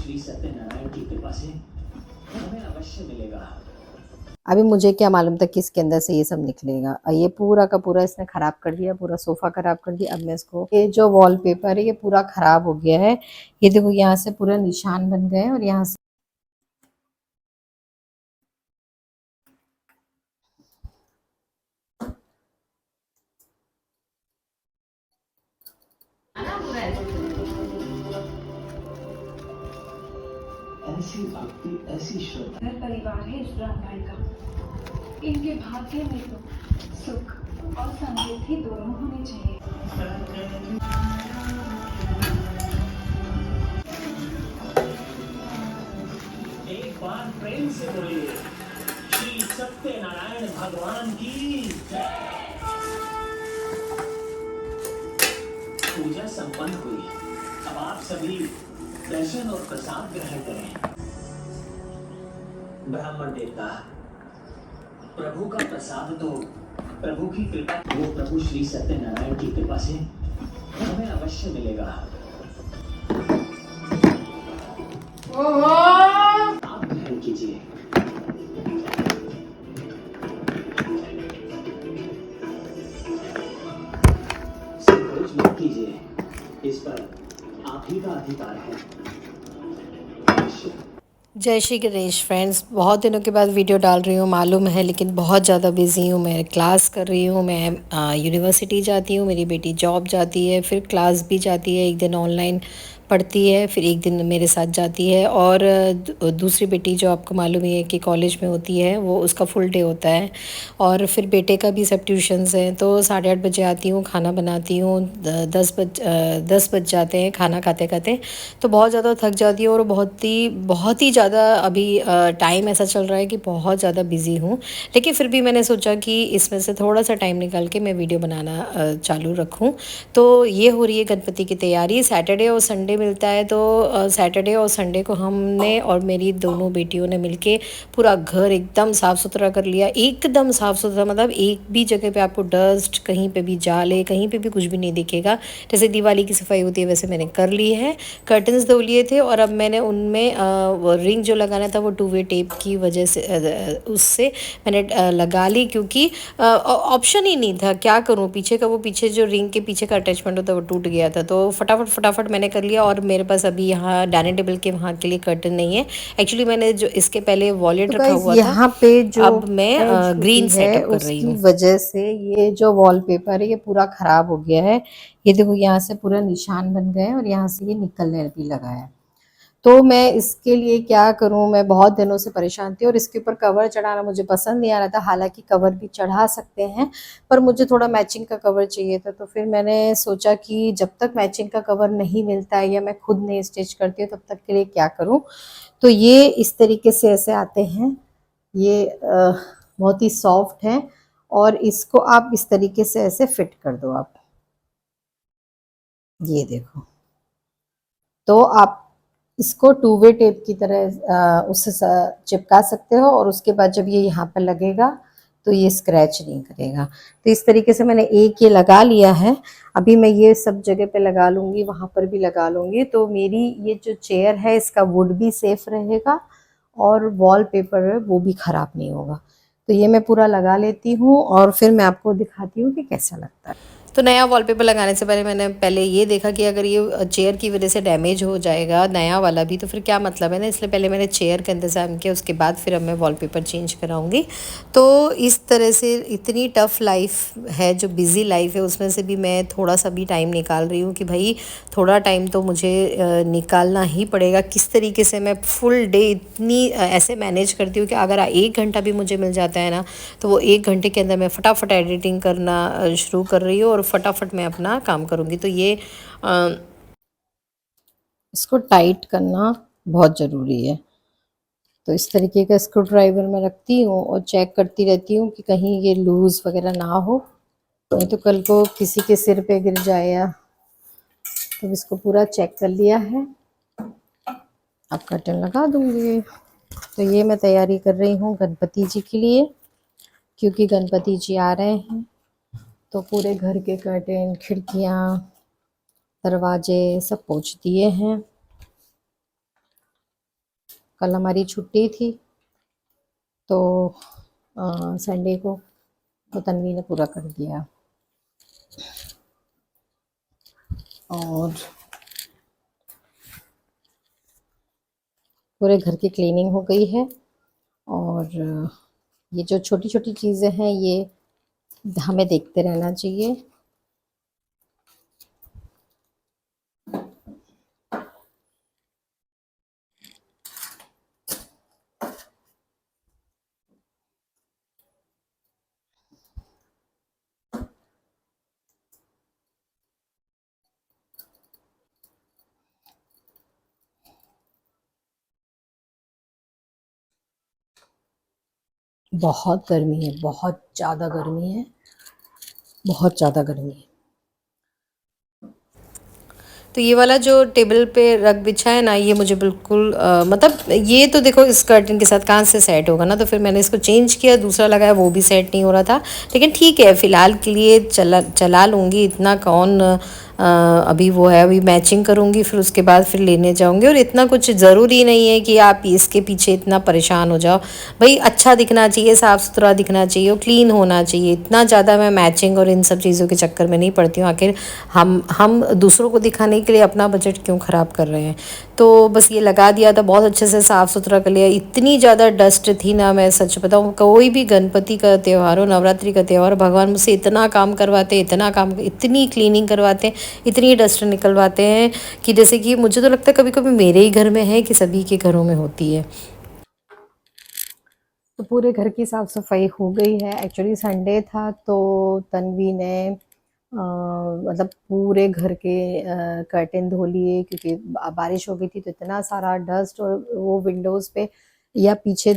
श्री सत्यनारायण की कृपा से हमें अवश्य मिलेगा। अभी मुझे क्या मालूम था कि इसके अंदर से ये सब निकलेगा, और ये पूरा का पूरा इसने खराब कर दिया, पूरा सोफा खराब कर दिया। अब मैं इसको, ये जो वॉलपेपर है ये पूरा खराब हो गया है। ये देखो यहाँ से पूरा निशान बन गए, और यहाँ से ऐसी भक्ति, ऐसी श्रद्धा। घर परिवार है इस ब्राह्मण का। इनके भाग्य में तो सुख और समृद्धि दोनों होने चाहिए। एक बार प्रेम से बोलिए, श्री सत्यनारायण भगवान की जय। पूजा संपन्न हुई। अब आप सभी दर्शन और प्रसाद ग्रहण करें। ब्राह्मण देवता, प्रभु का प्रसाद तो प्रभु की कृपा, वो प्रभु श्री सत्यनारायण की कृपा से हमें अवश्य मिलेगा। आप ग्रहण कीजिए। संकोच मत कीजिए, इस पर आप ही का अधिकार है। अवश्य। जय श्री गणेश फ्रेंड्स, बहुत दिनों के बाद वीडियो डाल रही हूँ मालूम है, लेकिन बहुत ज़्यादा बिज़ी हूँ। मैं क्लास कर रही हूँ, मैं यूनिवर्सिटी जाती हूँ, मेरी बेटी जॉब जाती है, फिर क्लास भी जाती है, एक दिन ऑनलाइन पढ़ती है, फिर एक दिन मेरे साथ जाती है। और दूसरी बेटी जो आपको मालूम ही है कि कॉलेज में होती है, वो उसका फुल डे होता है। और फिर बेटे का भी सब ट्यूशन्स हैं, तो 8:30 बजे आती हूँ, खाना बनाती हूँ, 10 बज जाते हैं खाना खाते खाते। तो बहुत ज़्यादा थक जाती हूँ, और बहुत ही ज़्यादा अभी टाइम ऐसा चल रहा है कि बहुत ज़्यादा बिज़ी हूँ। लेकिन फिर भी मैंने सोचा कि इसमें से थोड़ा सा टाइम निकाल के मैं वीडियो बनाना चालू रखूँ। तो ये हो रही है गणपति की तैयारी। सैटरडे और संडे मिलता है, तो सैटरडे और संडे को हमने और मेरी दोनों बेटियों ने मिलके पूरा घर एकदम साफ़ सुथरा कर लिया। एकदम साफ़ सुथरा, मतलब एक भी जगह पे आपको डस्ट, कहीं पे भी जाले, कहीं पे भी कुछ भी नहीं दिखेगा। जैसे दिवाली की सफाई होती है वैसे मैंने कर ली है। कर्टन्स धो लिए थे, और अब मैंने उनमें वो रिंग जो लगाना था वो 2 वे टेप की वजह से उससे मैंने लगा ली, क्योंकि ऑप्शन ही नहीं था। क्या करूँ, पीछे जो रिंग के पीछे का अटैचमेंट होता है वो टूट गया था। तो फटाफट मैंने कर लिया। और मेरे पास अभी यहाँ डाइनिंग टेबल के वहाँ के लिए कर्टन नहीं है। एक्चुअली मैंने जो इसके पहले वॉलेट तो रखा गाइज हुआ था, यहाँ पे जो अब मैं एज होती ग्रीन है सेटअप कर रही उसकी हूँ। वजह से ये जो वॉलपेपर है ये पूरा खराब हो गया है। ये देखो यहाँ से पूरा निशान बन गए हैं, और यहाँ से ये निकलने भी लगा है। तो मैं इसके लिए क्या करूं, मैं बहुत दिनों से परेशान थी, और इसके ऊपर कवर चढ़ाना मुझे पसंद नहीं आ रहा था। हालांकि कवर भी चढ़ा सकते हैं, पर मुझे थोड़ा मैचिंग का कवर चाहिए था। तो फिर मैंने सोचा कि जब तक मैचिंग का कवर नहीं मिलता है या मैं खुद नहीं स्टिच करती हूँ, तब तक के लिए क्या करूँ। तो ये इस तरीके से ऐसे आते हैं। ये बहुत ही सॉफ्ट है, और इसको आप इस तरीके से ऐसे फिट कर दो। आप ये देखो, तो आप इसको 2 वे टेप की तरह उससे चिपका सकते हो, और उसके बाद जब ये यहाँ पर लगेगा तो ये स्क्रैच नहीं करेगा। तो इस तरीके से मैंने एक ये लगा लिया है। अभी मैं ये सब जगह पे लगा लूँगी, वहाँ पर भी लगा लूँगी, तो मेरी ये जो चेयर है इसका वुड भी सेफ रहेगा, और वॉलपेपर है वो भी ख़राब नहीं होगा। तो ये मैं पूरा लगा लेती हूँ, और फिर मैं आपको दिखाती हूँ कि कैसा लगता है। तो नया वॉलपेपर लगाने से पहले मैंने पहले ये देखा कि अगर ये चेयर की वजह से डैमेज हो जाएगा नया वाला भी, तो फिर क्या मतलब है ना। इसलिए पहले मैंने चेयर का इंतज़ाम किया, उसके बाद फिर अब मैं वॉलपेपर चेंज कराऊंगी। तो इस तरह से इतनी टफ़ लाइफ है, जो बिज़ी लाइफ है, उसमें से भी मैं थोड़ा सा भी टाइम निकाल रही हूँ कि भाई थोड़ा टाइम तो मुझे निकालना ही पड़ेगा। किस तरीके से मैं फुल डे इतनी ऐसे मैनेज करती हूँ कि अगर 1 घंटा भी मुझे मिल जाता है ना, तो वो 1 घंटे के अंदर मैं फटाफट एडिटिंग करना शुरू कर रही हूँ, और फटाफट मैं अपना काम करूँगी। तो ये इसको टाइट करना बहुत ज़रूरी है। तो इस तरीके का स्क्रू ड्राइवर मैं रखती हूँ, और चेक करती रहती हूँ कि कहीं ये लूज़ वगैरह ना हो, नहीं तो कल को किसी के सिर पे गिर जाए। या तो इसको पूरा चेक कर लिया है, अब कर्टन लगा दूँगी। तो ये मैं तैयारी कर रही हूँ गणपति जी के लिए, क्योंकि गणपति जी आ रहे हैं। तो पूरे घर के कर्टन, खिड़कियाँ, दरवाजे सब पोंछ दिए हैं। कल हमारी छुट्टी थी, तो संडे को तो तन्वी ने पूरा कर दिया। और पूरे घर की क्लीनिंग हो गई है। और ये जो छोटी छोटी चीज़ें हैं ये हमें देखते रहना चाहिए। बहुत गर्मी है, बहुत ज़्यादा गर्मी है, बहुत ज़्यादा गर्मी है। तो ये वाला जो टेबल पे रग बिछा है ना, ये मुझे बिल्कुल मतलब ये तो देखो इस कर्टन के साथ कहाँ से सेट होगा ना, तो फिर मैंने इसको चेंज किया, दूसरा लगाया, वो भी सेट नहीं हो रहा था। लेकिन ठीक है, फ़िलहाल के लिए चला चला लूँगी, इतना कौन अभी वो है, अभी मैचिंग करूँगी, फिर उसके बाद फिर लेने जाऊँगी। और इतना कुछ ज़रूरी नहीं है कि आप इसके पीछे इतना परेशान हो जाओ। भाई अच्छा दिखना चाहिए, साफ़ सुथरा दिखना चाहिए और क्लीन होना चाहिए। इतना ज़्यादा मैं मैचिंग और इन सब चीज़ों के चक्कर में नहीं पड़ती हूँ। आखिर हम दूसरों को दिखाने के लिए अपना बजट क्यों ख़राब कर रहे हैं। तो बस ये लगा दिया था, बहुत अच्छे से साफ़ सुथरा कर लिया। इतनी ज़्यादा डस्ट थी ना, मैं सच बताऊँ, कोई भी गणपति का त्यौहार हो, नवरात्रि का त्यौहार, भगवान मुझसे इतना काम करवाते, इतना काम, इतनी क्लीनिंग करवाते हैं, इतनी डस्ट निकलवाते हैं कि जैसे कि मुझे तो लगता है कभी कभी मेरे ही घर में है कि सभी के घरों में होती है। तो पूरे घर की साफ़ सफाई हो गई है। एक्चुअली संडे था तो तन्वी ने मतलब पूरे घर के कर्टेन धो लिए, क्योंकि बारिश हो गई थी तो इतना सारा डस्ट, और वो विंडोज़ पे या पीछे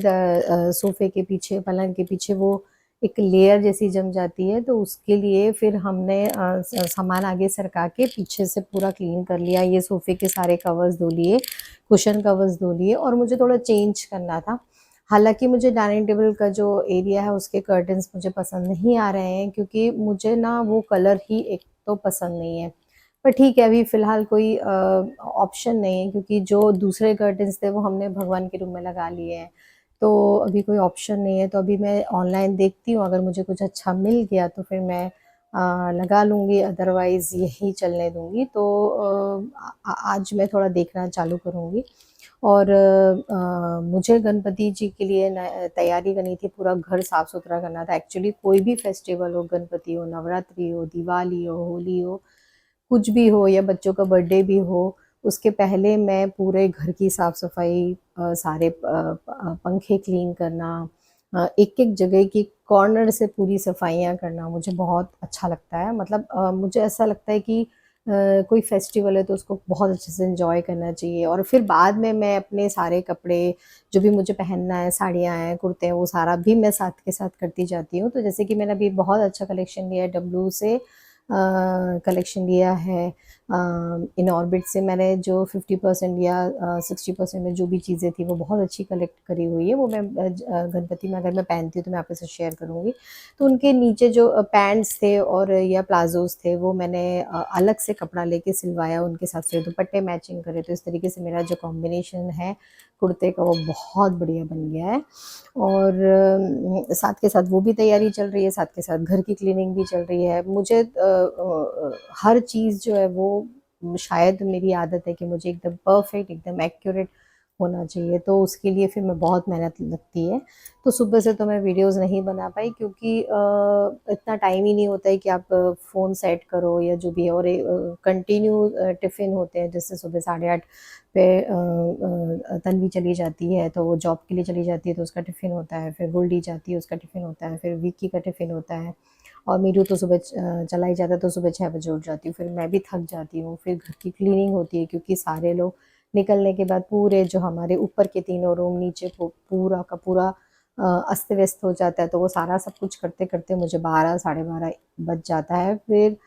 सोफ़े के पीछे, पलंग के पीछे वो एक लेयर जैसी जम जाती है। तो उसके लिए फिर हमने सामान आगे सरका के पीछे से पूरा क्लीन कर लिया। ये सोफ़े के सारे कवर्स धो लिए, कुशन कवर्स धो लिए, और मुझे थोड़ा चेंज करना था। हालाँकि मुझे डाइनिंग टेबल का जो एरिया है उसके कर्टन्स मुझे पसंद नहीं आ रहे हैं, क्योंकि मुझे ना वो कलर ही एक तो पसंद नहीं है। पर ठीक है, अभी फ़िलहाल कोई ऑप्शन नहीं है, क्योंकि जो दूसरे कर्टन्स थे वो हमने भगवान के रूम में लगा लिए हैं। तो अभी कोई ऑप्शन नहीं है, तो अभी मैं ऑनलाइन देखती हूँ, अगर मुझे कुछ अच्छा मिल गया तो फिर मैं लगा लूँगी, अदरवाइज़ यही चलने दूँगी। तो आज मैं थोड़ा देखना चालू करूँगी। और मुझे गणपति जी के लिए तैयारी करनी थी, पूरा घर साफ़ सुथरा करना था। एक्चुअली कोई भी फेस्टिवल हो, गणपति हो, नवरात्रि हो, दिवाली हो, होली हो, कुछ भी हो, या बच्चों का बर्थडे भी हो, उसके पहले मैं पूरे घर की साफ़ सफाई, सारे पंखे क्लीन करना, एक-एक जगह की कॉर्नर से पूरी सफाइयाँ करना मुझे बहुत अच्छा लगता है। मतलब मुझे ऐसा लगता है कि कोई फेस्टिवल है तो उसको बहुत अच्छे से एन्जॉय करना चाहिए, और फिर बाद में मैं अपने सारे कपड़े जो भी मुझे पहनना है, साड़ियाँ हैं, कुर्ते हैं, वो सारा भी मैं साथ के साथ करती जाती हूँ। तो जैसे कि मैंने अभी बहुत अच्छा कलेक्शन लिया है डब्लू से, कलेक्शन लिया है, इन ऑर्बिट से मैंने जो 50% या 60% में जो भी चीज़ें थी वो बहुत अच्छी कलेक्ट करी हुई है। वो मैं गणपति में अगर मैं पहनती हूँ तो मैं आपके साथ शेयर करूँगी। तो उनके नीचे जो पैंट्स थे और या प्लाज़ोज़ थे वो मैंने अलग से कपड़ा लेके सिलवाया, उनके साथ फिर दुपट्टे मैचिंग करे, तो इस तरीके से मेरा जो कॉम्बिनेशन है कुर्ते का वो बहुत बढ़िया बन गया है। और साथ के साथ वो भी तैयारी चल रही है, साथ के साथ घर की क्लीनिंग भी चल रही है। मुझे हर चीज़ जो है वो शायद मेरी आदत है कि मुझे एकदम परफेक्ट, एकदम एक्यूरेट होना चाहिए, तो उसके लिए फिर मैं बहुत मेहनत लगती है। तो सुबह से तो मैं वीडियोज़ नहीं बना पाई, क्योंकि इतना टाइम ही नहीं होता है कि आप फ़ोन सेट करो या जो भी है, और कंटिन्यू टिफ़िन होते हैं। जैसे सुबह 8:30 पे तन्वी चली जाती है तो वो जॉब के लिए चली जाती है, तो उसका टिफ़िन होता है, फिर गुल्डी जाती है, उसका टिफ़िन होता है, फिर विक्की का टिफ़िन होता है, और मीरू तो सुबह चला ही जाता है, तो सुबह 6 बजे उठ जाती हूँ। फिर मैं भी थक जाती हूँ, फिर घर की क्लीनिंग होती है, क्योंकि सारे लोग निकलने के बाद पूरे जो हमारे ऊपर के तीनों रूम, नीचे पूरा का पूरा अस्त व्यस्त हो जाता है। तो वो सारा सब कुछ करते करते मुझे 12 साढ़े 12 बज जाता है। फिर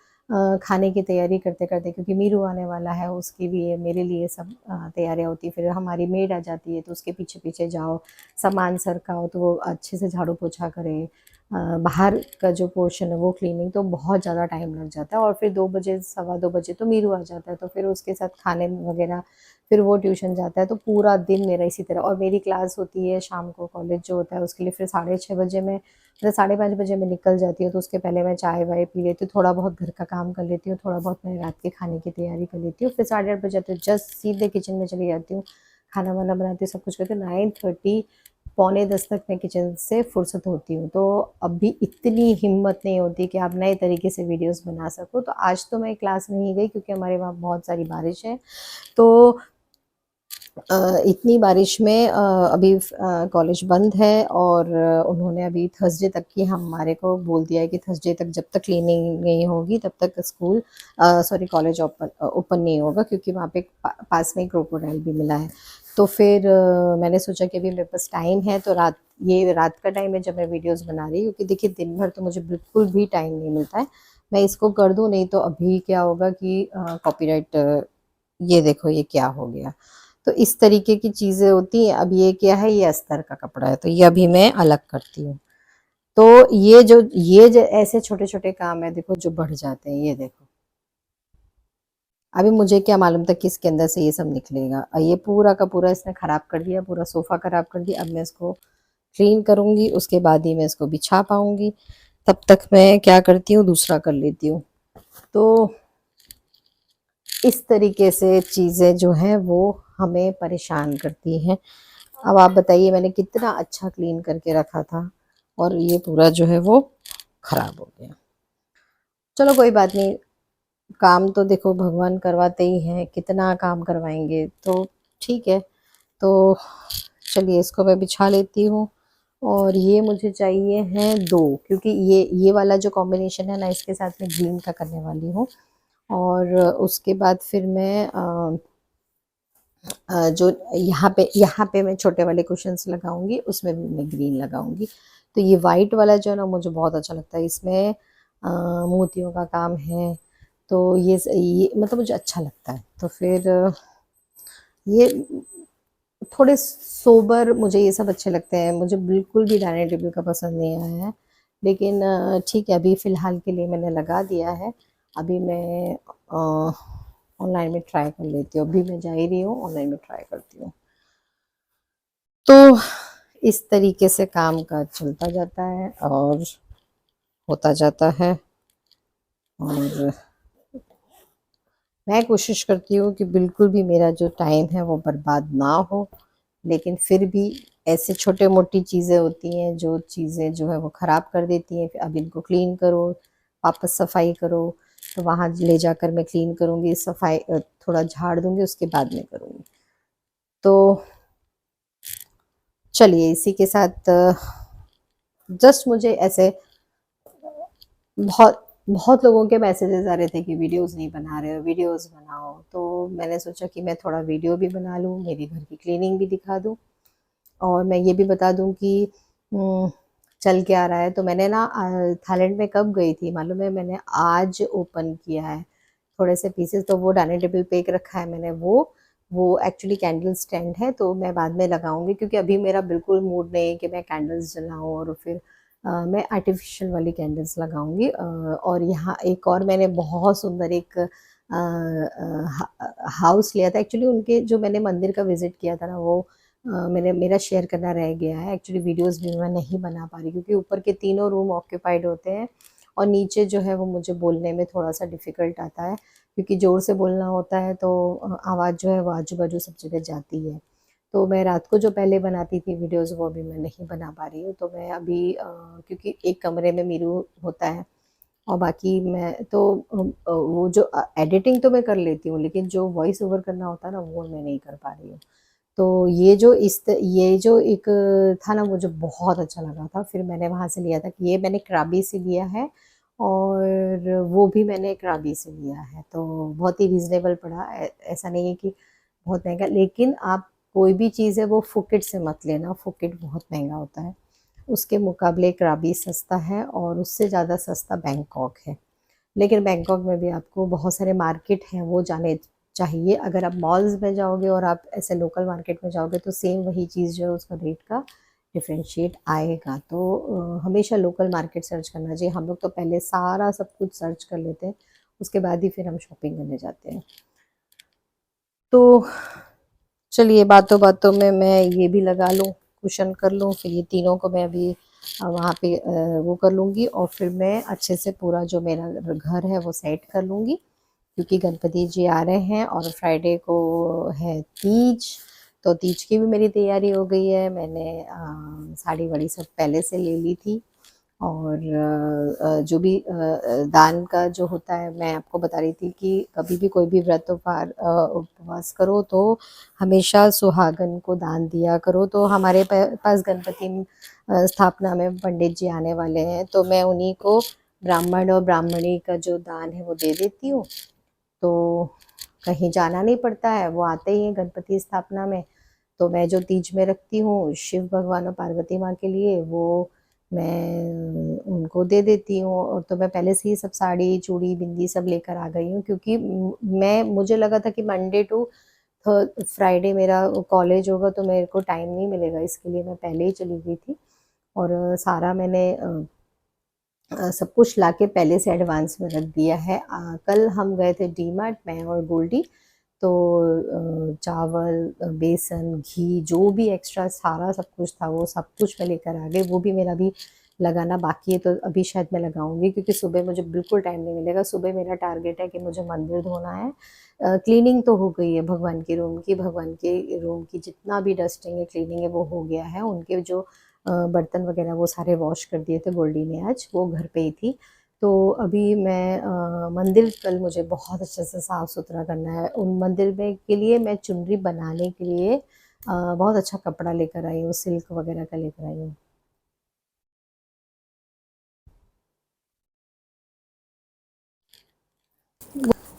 खाने की तैयारी करते करते, क्योंकि मीरू आने वाला है, उसके लिए मेरे लिए सब तैयारियाँ होती है। फिर हमारी मेड आ जाती है तो उसके पीछे पीछे जाओ, सामान सरकाओ तो वो अच्छे से झाड़ू पोछा करे, बाहर का जो पोर्शन है वो क्लीनिंग, तो बहुत ज़्यादा टाइम लग जाता है। और फिर 2 बजे, सवा 2 बजे तो मीरू आ जाता है, तो फिर उसके साथ खाने वगैरह, फिर वो ट्यूशन जाता है, तो पूरा दिन मेरा इसी तरह। और मेरी क्लास होती है शाम को, कॉलेज जो होता है उसके लिए फिर 6:30 बजे मैं, मतलब 5:30 बजे मैं निकल जाती हूँ। तो उसके पहले मैं चाय वाय पी लेती हूँ, थोड़ा बहुत घर का काम कर लेती हूँ, थोड़ा बहुत मैं रात के खाने की तैयारी कर लेती हूँ। फिर 8:30 बजे तो जस्ट सीधे किचन में चली जाती हूँ, खाना वाना बनाती हूँ, सब कुछ करती हूँ। 9:30 पौने 10 तक मैं किचन से फुर्सत होती हूँ। तो अभी इतनी हिम्मत नहीं होती कि आप नए तरीके से वीडियोस बना सको। तो आज तो मैं क्लास नहीं गई क्योंकि हमारे वहाँ बहुत सारी बारिश है। तो इतनी बारिश में अभी कॉलेज बंद है, और उन्होंने अभी थर्सडे तक की हमारे को बोल दिया है कि थर्सडे तक जब तक क्लीनिंग नहीं होगी तब तक स्कूल, सॉरी कॉलेज ओपन नहीं होगा, क्योंकि वहाँ पे पास में क्रोकोडाइल भी मिला है। तो फिर मैंने सोचा कि अभी मेरे पास टाइम है, तो ये रात का टाइम है जब मैं वीडियोस बना रही हूँ, क्योंकि देखिए दिन भर तो मुझे बिल्कुल भी टाइम नहीं मिलता है। मैं इसको कर दूँ, नहीं तो अभी क्या होगा कि कॉपीराइट, ये देखो ये क्या हो गया। तो इस तरीके की चीज़ें होती हैं। अब ये क्या है, ये अस्तर का कपड़ा है, तो ये अभी मैं अलग करती हूँ। तो ये जो ऐसे छोटे-छोटे काम है देखो, जो बढ़ जाते हैं, ये देखो। अभी मुझे क्या मालूम था कि इसके अंदर से ये सब निकलेगा, और ये पूरा का पूरा इसने खराब कर दिया, पूरा सोफ़ा खराब कर दिया। अब मैं इसको क्लीन करूँगी, उसके बाद ही मैं इसको बिछा पाऊँगी। तब तक मैं क्या करती हूँ, दूसरा कर लेती हूँ। तो इस तरीके से चीज़ें जो हैं वो हमें परेशान करती हैं। अब आप बताइए, मैंने कितना अच्छा क्लीन करके रखा था, और ये पूरा जो है वो खराब हो गया। चलो कोई बात नहीं, काम तो देखो भगवान करवाते ही हैं, कितना काम करवाएंगे, तो ठीक है। तो चलिए इसको मैं बिछा लेती हूँ। और ये मुझे चाहिए हैं 2, क्योंकि ये वाला जो कॉम्बिनेशन है ना, इसके साथ मैं ग्रीन का करने वाली हूँ। और उसके बाद फिर मैं जो यहाँ पे मैं छोटे वाले कुशन्स लगाऊंगी, उसमें भी मैं ग्रीन लगाऊंगी। तो ये वाइट वाला जो है ना, मुझे बहुत अच्छा लगता है। इसमें मोतियों का काम है, तो ये मतलब मुझे अच्छा लगता है। तो फिर ये थोड़े सोबर मुझे ये सब अच्छे लगते हैं। मुझे बिल्कुल भी डाइनिंग टेबल का पसंद नहीं आया है, लेकिन ठीक है, अभी फ़िलहाल के लिए मैंने लगा दिया है। अभी मैं ऑनलाइन में ट्राई कर लेती हूँ। अभी मैं जा ही रही हूँ, ऑनलाइन में ट्राई करती हूँ। तो इस तरीके से काम काज चलता जाता है और होता जाता है। और मैं कोशिश करती हूँ कि बिल्कुल भी मेरा जो टाइम है वो बर्बाद ना हो, लेकिन फिर भी ऐसे छोटे मोटी चीज़ें होती हैं, जो चीज़ें जो है वो ख़राब कर देती हैं। फिर अब इनको क्लीन करो, वापस सफाई करो, तो वहाँ ले जाकर मैं क्लीन करूँगी, सफाई थोड़ा झाड़ दूँगी, उसके बाद में करूँगी। तो चलिए इसी के साथ जस्ट मुझे ऐसे बहुत बहुत लोगों के मैसेजेस आ रहे थे कि वीडियोस नहीं बना रहे हो, वीडियोस बनाओ। तो मैंने सोचा कि मैं थोड़ा वीडियो भी बना लूँ, मेरी घर की क्लीनिंग भी दिखा दूँ, और मैं ये भी बता दूँ कि चल क्या रहा है। तो मैंने ना थाईलैंड में कब गई थी मालूम है, मैंने आज ओपन किया है थोड़े से पीसेस। तो वो डाइनिंग टेबल पे एक रखा है मैंने, वो एक्चुअली कैंडल स्टैंड है, तो मैं बाद में लगाऊंगी, क्योंकि अभी मेरा बिल्कुल मूड नहीं है कि मैं कैंडल्स जलाऊं। और फिर मैं आर्टिफिशियल वाली कैंडल्स लगाऊंगी। और यहाँ एक और मैंने बहुत सुंदर एक हाउस लिया था। एक्चुअली उनके जो मैंने मंदिर का विजिट किया था ना, वो मेरा शेयर करना रह गया है। एक्चुअली वीडियोस भी मैं नहीं बना पा रही, क्योंकि ऊपर के तीनों रूम ऑक्यूपाइड होते हैं, और नीचे जो है वो मुझे बोलने में थोड़ा सा डिफ़िकल्ट आता है, क्योंकि ज़ोर से बोलना होता है, तो आवाज़ जो है वो आजू-बाजू सब जगह जाती है। तो मैं रात को जो पहले बनाती थी वीडियोस, वो अभी मैं नहीं बना पा रही हूँ। तो मैं अभी क्योंकि एक कमरे में मीरू होता है, और बाकी मैं तो वो जो एडिटिंग तो मैं कर लेती हूँ, लेकिन जो वॉइस ओवर करना होता है ना, वो मैं नहीं कर पा रही हूँ। तो ये जो एक था ना, मुझे बहुत अच्छा लगा था। फिर मैंने वहाँ से लिया था, कि ये मैंने कराबी से लिया है, और वो भी मैंने कराबी से लिया है। तो बहुत ही रीज़नेबल पड़ा। ऐसा नहीं है कि बहुत महँगा, लेकिन आप कोई भी चीज़ है वो फुकेट से मत लेना, फुकेट बहुत महँगा होता है। उसके मुकाबले कराबी सस्ता है, और उससे ज़्यादा सस्ता बैंकॉक है। लेकिन बैंकॉक में भी आपको बहुत सारे मार्केट हैं, वो जाने चाहिए। अगर आप मॉल्स में जाओगे और आप ऐसे लोकल मार्केट में जाओगे, तो सेम वही चीज़ जो है उसका रेट का डिफरेंशिएट आएगा। तो हमेशा लोकल मार्केट सर्च करना चाहिए। हम लोग तो पहले सारा सब कुछ सर्च कर लेते हैं, उसके बाद ही फिर हम शॉपिंग करने जाते हैं। तो चलिए बातों बातों में मैं ये भी लगा लूँ, कुशन कर लूँ, फिर ये तीनों को मैं अभी वहाँ पे वो कर लूँगी और फिर मैं अच्छे से पूरा जो मेरा घर है वो सेट कर लूँगी, क्योंकि गणपति जी आ रहे हैं और फ्राइडे को है तीज। तो तीज की भी मेरी तैयारी हो गई है। मैंने साड़ी वाड़ी सब पहले से ले ली थी और जो भी दान का जो होता है, मैं आपको बता रही थी कि कभी भी कोई भी व्रत उपवास करो तो हमेशा सुहागन को दान दिया करो। तो हमारे पास गणपति स्थापना में पंडित जी आने वाले हैं, तो मैं उन्हीं को ब्राह्मण और ब्राह्मणी का जो दान है वो दे देती हूँ। तो कहीं जाना नहीं पड़ता है, वो आते ही हैं गणपति स्थापना में। तो मैं जो तीज में रखती हूँ शिव भगवान और पार्वती माँ के लिए, वो मैं उनको दे देती हूँ। और तो मैं पहले से ही सब साड़ी चूड़ी बिंदी सब लेकर आ गई हूँ, क्योंकि मुझे लगा था कि मंडे टू फ्राइडे मेरा कॉलेज होगा तो मेरे को टाइम नहीं मिलेगा, इसके लिए मैं पहले ही चली गई थी। और सारा मैंने सब कुछ लाके पहले से एडवांस में रख दिया है। कल हम गए थे डीमार्ट, मैं और गोल्डी। तो चावल, बेसन, घी, जो भी एक्स्ट्रा सारा सब कुछ था वो सब कुछ मैं लेकर आ गई। वो भी मेरा भी लगाना बाकी है, तो अभी शायद मैं लगाऊंगी, क्योंकि सुबह मुझे बिल्कुल टाइम नहीं मिलेगा। सुबह मेरा टारगेट है कि मुझे मंदिर धोना है। क्लीनिंग तो हो गई है भगवान के रूम की जितना भी डस्टिंग है, क्लीनिंग है, वो हो गया है। उनके जो बर्तन वगैरह वो सारे वॉश कर दिए थे गोल्डी ने, आज वो घर पे ही थी। तो अभी मैं मंदिर कल मुझे बहुत अच्छे से साफ़ सुथरा करना है। उन मंदिर में के लिए मैं चुनरी बनाने के लिए बहुत अच्छा कपड़ा लेकर आई हूँ, सिल्क वगैरह का लेकर आई हूँ।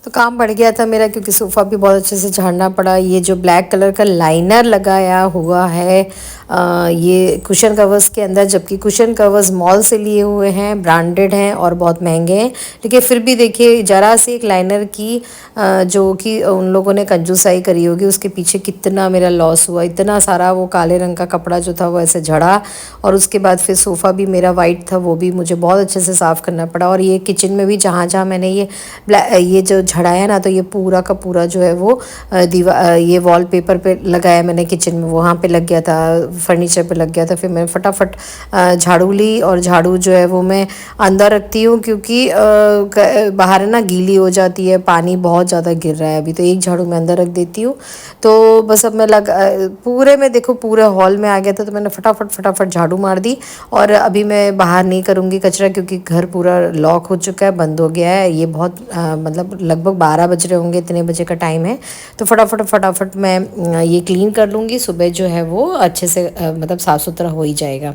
तो काम बढ़ गया था मेरा, क्योंकि सोफ़ा भी बहुत अच्छे से झाड़ना पड़ा। ये जो ब्लैक कलर का लाइनर लगाया हुआ है ये कुशन कवर्स के अंदर, जबकि कुशन कवर्स मॉल से लिए हुए हैं, ब्रांडेड हैं और बहुत महंगे हैं। लेकिन फिर भी देखिए ज़रा सी एक लाइनर की जो कि उन लोगों ने कंजूसाई करी होगी, उसके पीछे कितना मेरा लॉस हुआ। इतना सारा वो काले रंग का कपड़ा जो था वो ऐसे झड़ा, और उसके बाद फिर सोफ़ा भी मेरा वाइट था, वो भी मुझे बहुत अच्छे से साफ़ करना पड़ा। और ये किचन में भी जहाँ जहाँ मैंने ये जो झड़ाया ना, तो ये पूरा का पूरा जो है वो ये वॉलपेपर पे लगाया मैंने किचन में, वहाँ पे लग गया था, फर्नीचर पे लग गया था। फिर मैं फटाफट झाड़ू ली, और झाड़ू जो है वो मैं अंदर रखती हूँ, क्योंकि बाहर ना गीली हो जाती है, पानी बहुत ज़्यादा गिर रहा है अभी। तो एक झाड़ू मैं अंदर रख देती हूँ। तो बस अब मैं पूरे में देखो पूरे हॉल में आ गया था, तो मैंने फटाफट झाड़ू मार दी। और अभी मैं बाहर नहीं करूँगी कचरा, क्योंकि घर पूरा लॉक हो चुका है, बंद हो गया है। ये बहुत मतलब लगभग 12 बज रहे होंगे, इतने बजे का टाइम है। तो फटाफट मैं ये क्लीन कर लूँगी। सुबह जो है वो अच्छे से मतलब साफ़ सुथरा हो ही जाएगा।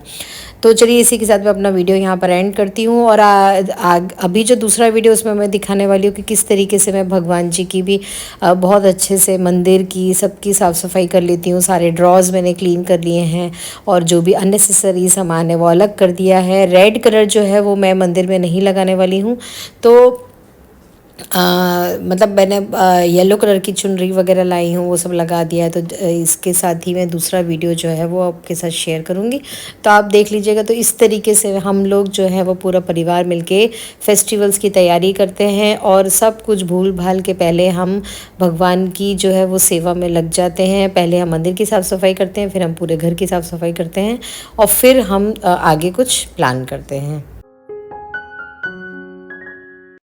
तो चलिए इसी के साथ मैं अपना वीडियो यहाँ पर एंड करती हूँ। और अभी जो दूसरा वीडियो उसमें मैं दिखाने वाली हूँ कि किस तरीके से मैं भगवान जी की भी बहुत अच्छे से मंदिर की सबकी साफ़ सफाई कर लेती हूँ। सारे ड्रॉज मैंने क्लीन कर लिए हैं, और जो भी अननेसेसरी सामान है वो अलग कर दिया है। रेड कलर जो है वो मैं मंदिर में नहीं लगाने वाली हूँ। तो मतलब मैंने येलो कलर की चुनरी वगैरह लाई हूँ, वो सब लगा दिया है। तो इसके साथ ही मैं दूसरा वीडियो जो है वो आपके साथ शेयर करूँगी, तो आप देख लीजिएगा। तो इस तरीके से हम लोग जो है वो पूरा परिवार मिलके फेस्टिवल्स की तैयारी करते हैं, और सब कुछ भूल भाल के पहले हम भगवान की जो है वो सेवा में लग जाते हैं। पहले हम मंदिर की साफ़ सफाई करते हैं, फिर हम पूरे घर की साफ़ सफाई करते हैं, और फिर हम आगे कुछ प्लान करते हैं।